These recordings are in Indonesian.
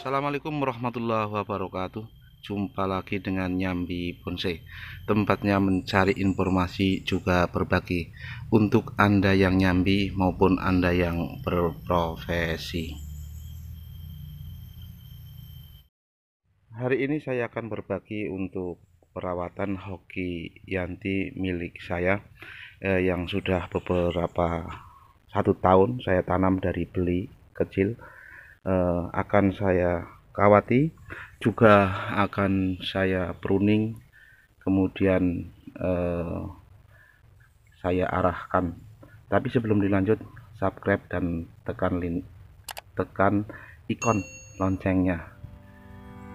Assalamualaikum warahmatullahi wabarakatuh. Jumpa lagi dengan Nyambi Bonsai, tempatnya mencari informasi juga berbagi untuk Anda yang nyambi maupun Anda yang berprofesi. Hari ini saya akan berbagi untuk perawatan hoki Yanti milik saya yang sudah beberapa 1 tahun saya tanam dari beli kecil. Akan saya kawati, juga akan saya pruning, kemudian saya arahkan. Tapi sebelum dilanjut, subscribe dan tekan ikon loncengnya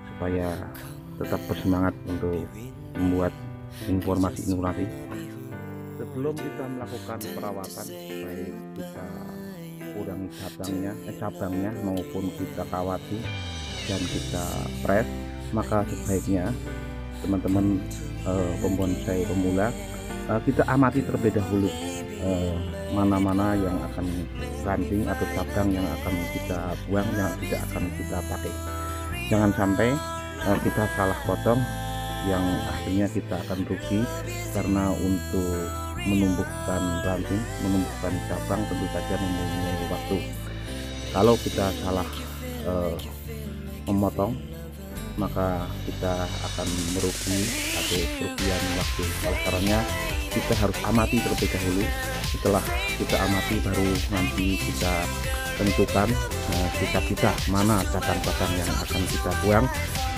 supaya tetap bersemangat untuk membuat informasi-informasi. Sebelum kita melakukan perawatan, baik kita kurangi cabangnya maupun kita kawati dan kita press, maka sebaiknya teman-teman pembonsai pemula kita amati terlebih dahulu mana-mana yang akan ranting atau cabang yang akan kita buang, yang tidak akan kita pakai. Jangan sampai kita salah potong yang akhirnya kita akan rugi, karena untuk menumbuhkan ranting, menumbuhkan cabang tentu saja mempunyai waktu. Kalau kita salah memotong, maka kita akan merugi atau kerugian waktu. Oleh karenanya kita harus amati terlebih dahulu. Setelah kita amati, baru nanti kita tentukan sikap kita, mana cabang-cabang yang akan kita buang,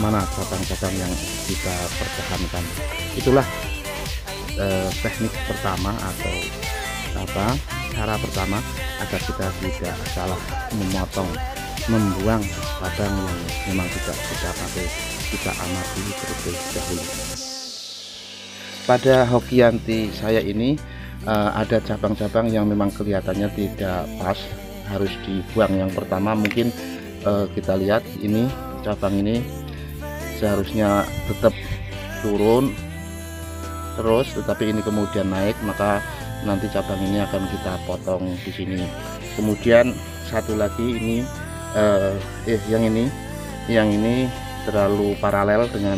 mana cabang-cabang yang kita pertahankan. Itulah teknik pertama atau cara pertama agar kita tidak salah memotong, membuang cabang yang memang tidak kita pakai. Kita amati terlebih dahulu. Pada hoki Yanti saya ini ada cabang-cabang yang memang kelihatannya tidak pas, harus dibuang. Yang pertama mungkin kita lihat ini, cabang ini seharusnya tetap turun terus, tetapi ini kemudian naik, maka nanti cabang ini akan kita potong di sini. Kemudian satu lagi ini yang ini terlalu paralel dengan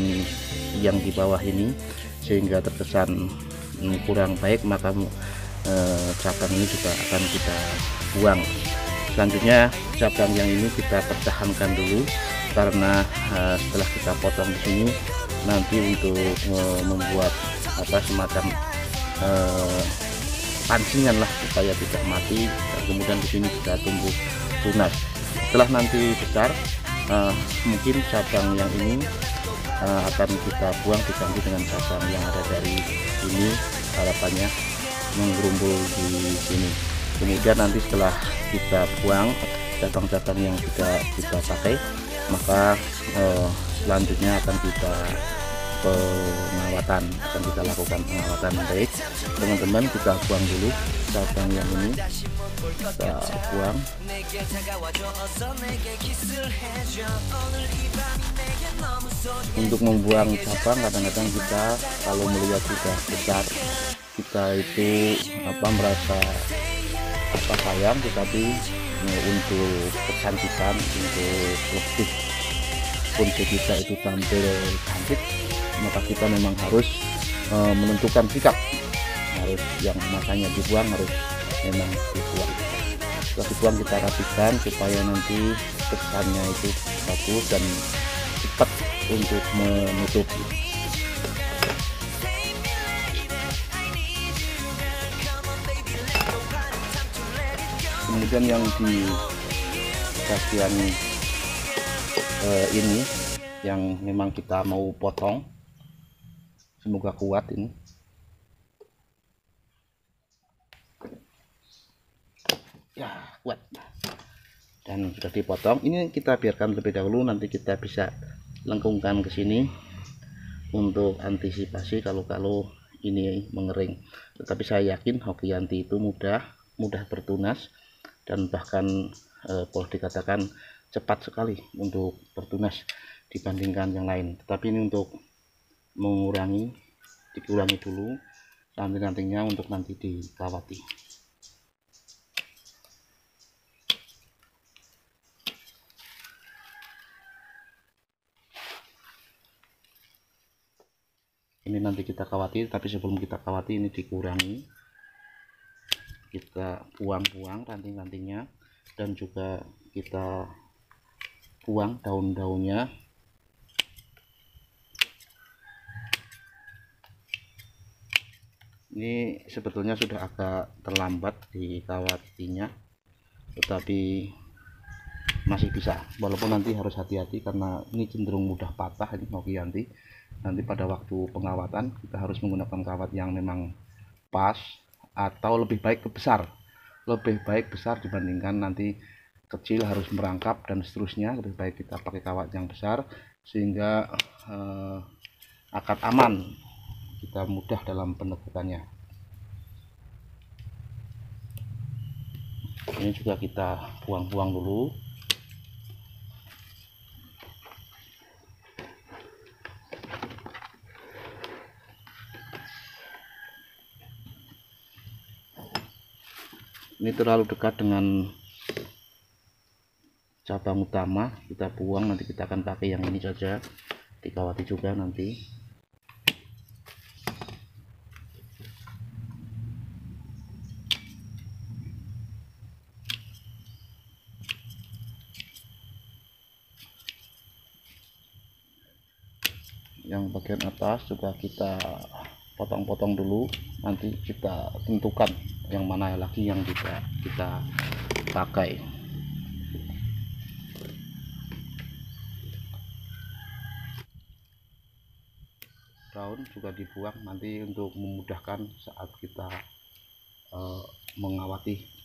yang di bawah ini sehingga terkesan kurang baik, maka cabang ini juga akan kita buang. Selanjutnya cabang yang ini kita pertahankan dulu, karena setelah kita potong di sini nanti untuk membuat semacam pancingan lah supaya tidak mati, dan kemudian di sini bisa tumbuh tunas. Setelah nanti besar, mungkin cabang yang ini akan kita buang diganti dengan cabang yang ada dari ini, harapannya menggerumbul di sini. Kemudian nanti setelah kita buang cabang-cabang yang tidak kita pakai, maka selanjutnya akan kita kita lakukan pengawatan. Baik teman-teman, kita buang dulu cabang yang ini, kita buang. Untuk membuang cabang, kadang-kadang kita kalau melihat sudah besar, kita itu merasa sayang, tetapi untuk kecantikan, untuk lebih bonsai kita itu tampil cantik, maka kita memang harus menentukan sikap, harus yang masanya dibuang harus memang dibuang. Setelah dibuang kita rapikan supaya nanti kesannya itu bagus dan cepat untuk menutupi. Kemudian yang di bagian ini yang memang kita mau potong, semoga kuat ini. Ya, kuat dan sudah dipotong. Ini kita biarkan terlebih dahulu, nanti kita bisa lengkungkan ke sini untuk antisipasi kalau ini mengering. Tetapi saya yakin hoki Yanti itu mudah bertunas, dan bahkan boleh dikatakan cepat sekali untuk bertunas dibandingkan yang lain. Tetapi ini untuk dikurangi dulu ranting-rantingnya untuk nanti dikawati. Ini nanti kita kawati, tapi sebelum kita kawati ini dikurangi, kita buang-buang ranting-rantingnya, dan juga kita buang daun-daunnya. Ini sebetulnya sudah agak terlambat dikawatinya, tetapi masih bisa, walaupun nanti harus hati-hati karena ini cenderung mudah patah ini Nokianti. Nanti pada waktu pengawatan kita harus menggunakan kawat yang memang pas, atau lebih baik besar dibandingkan nanti kecil harus merangkap dan seterusnya. Lebih baik kita pakai kawat yang besar sehingga akan aman, kita mudah dalam penekukannya. Ini juga kita buang-buang dulu. Ini terlalu dekat dengan cabang utama, kita buang. Nanti kita akan pakai yang ini saja, dikawati juga nanti. Yang bagian atas juga kita potong-potong dulu, nanti kita tentukan yang mana lagi yang kita pakai. Daun juga dibuang nanti untuk memudahkan saat kita mengawati.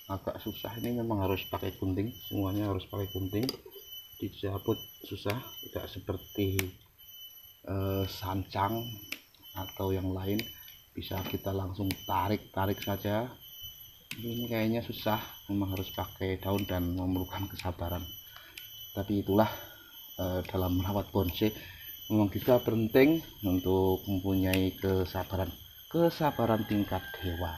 Agak susah, ini memang harus pakai gunting, semuanya harus pakai gunting, dicabut susah, tidak seperti sancang atau yang lain bisa kita langsung tarik saja. Ini kayaknya susah, memang harus pakai daun dan memerlukan kesabaran. Tapi itulah dalam merawat bonsai memang kita penting untuk mempunyai kesabaran tingkat dewa.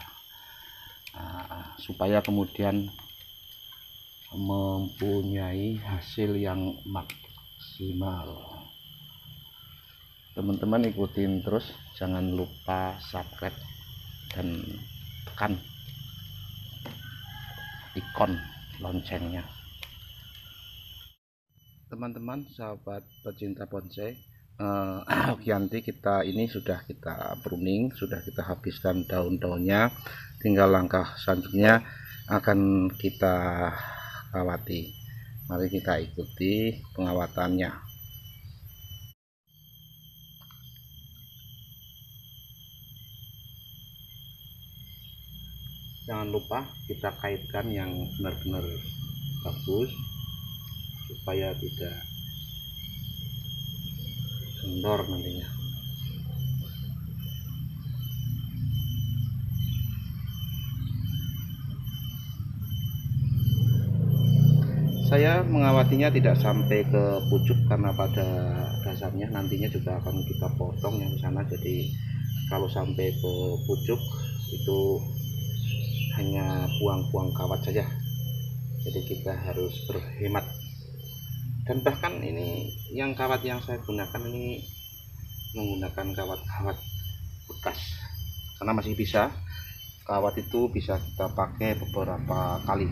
Supaya kemudian mempunyai hasil yang maksimal. Teman-teman ikutin terus, jangan lupa subscribe dan tekan ikon loncengnya. Teman-teman sahabat pecinta bonsai, Nokianti kita ini sudah kita pruning, sudah kita habiskan daun-daunnya, tinggal langkah selanjutnya akan kita kawati. Mari kita ikuti pengawatannya. Jangan lupa kita kaitkan yang benar-benar bagus supaya tidak kendor nantinya. Saya mengawatinya tidak sampai ke pucuk karena pada dasarnya nantinya juga akan kita potong yang di sana. Jadi kalau sampai ke pucuk itu hanya buang-buang kawat saja. Jadi kita harus berhemat. Dan bahkan ini yang kawat yang saya gunakan ini menggunakan kawat-kawat bekas karena masih bisa. Kawat itu bisa kita pakai beberapa kali.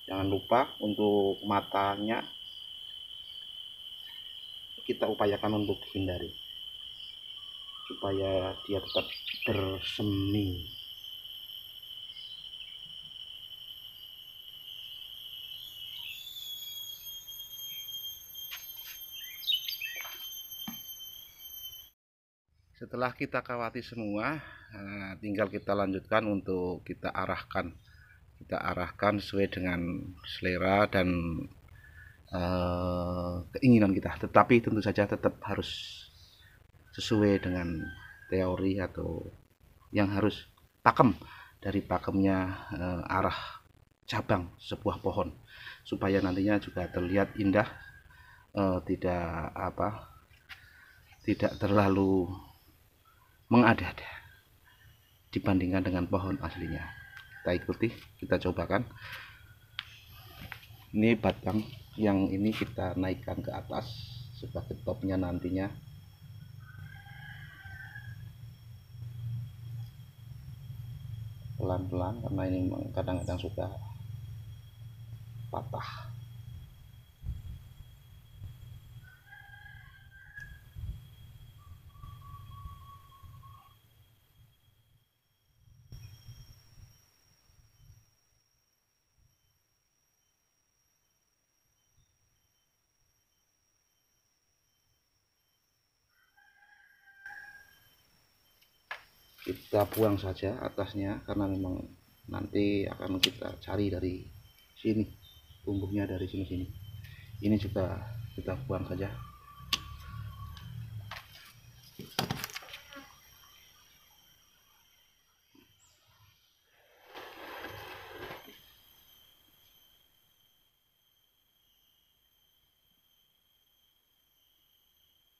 Jangan lupa untuk matanya kita upayakan untuk hindari supaya dia tetap bersemi. Setelah kita kawati semua, tinggal kita lanjutkan untuk kita arahkan sesuai dengan selera dan keinginan kita, tetapi tentu saja tetap harus sesuai dengan teori atau yang harus pakem dari pakemnya arah cabang sebuah pohon, supaya nantinya juga terlihat indah, tidak terlalu mengada-ada dibandingkan dengan pohon aslinya. Kita ikuti, kita cobakan. Ini batang yang ini kita naikkan ke atas sebagai topnya nantinya. Pelan-pelan, karena ini kadang-kadang suka patah. Kita buang saja atasnya, karena memang nanti akan kita cari dari sini, tumbuhnya dari sini. Ini juga kita buang saja.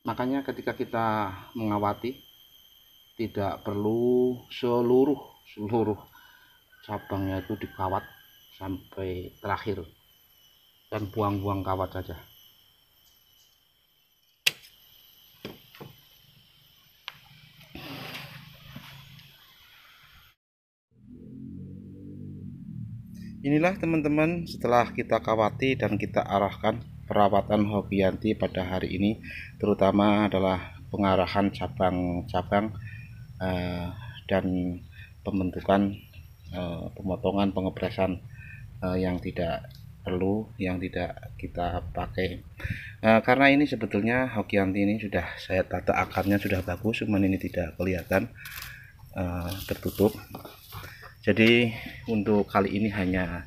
Makanya ketika kita mengawati, tidak perlu seluruh cabangnya itu dikawat sampai terakhir, dan buang-buang kawat saja. Inilah teman-teman, setelah kita kawati dan kita arahkan perawatan Hobianti pada hari ini, terutama adalah pengarahan cabang-cabang dan pembentukan, pemotongan, pengepresan yang tidak perlu, yang tidak kita pakai. Karena ini sebetulnya Hobianti ini sudah saya tata akarnya sudah bagus, cuman ini tidak kelihatan, tertutup. Jadi untuk kali ini hanya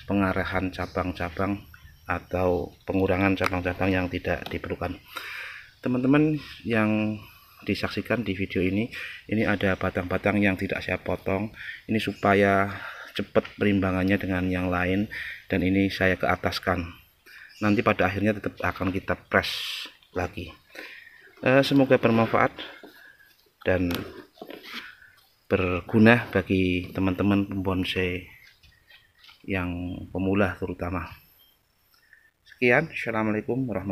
pengarahan cabang-cabang atau pengurangan cabang-cabang yang tidak diperlukan. Teman-teman yang disaksikan di video ini ada batang-batang yang tidak saya potong. Ini supaya cepat perimbangannya dengan yang lain, dan ini saya ke ataskan. Nanti pada akhirnya tetap akan kita press lagi. Semoga bermanfaat dan berguna bagi teman-teman pembonsai yang pemula terutama. Sekian, assalamualaikum warahmatullahi wabarakatuh.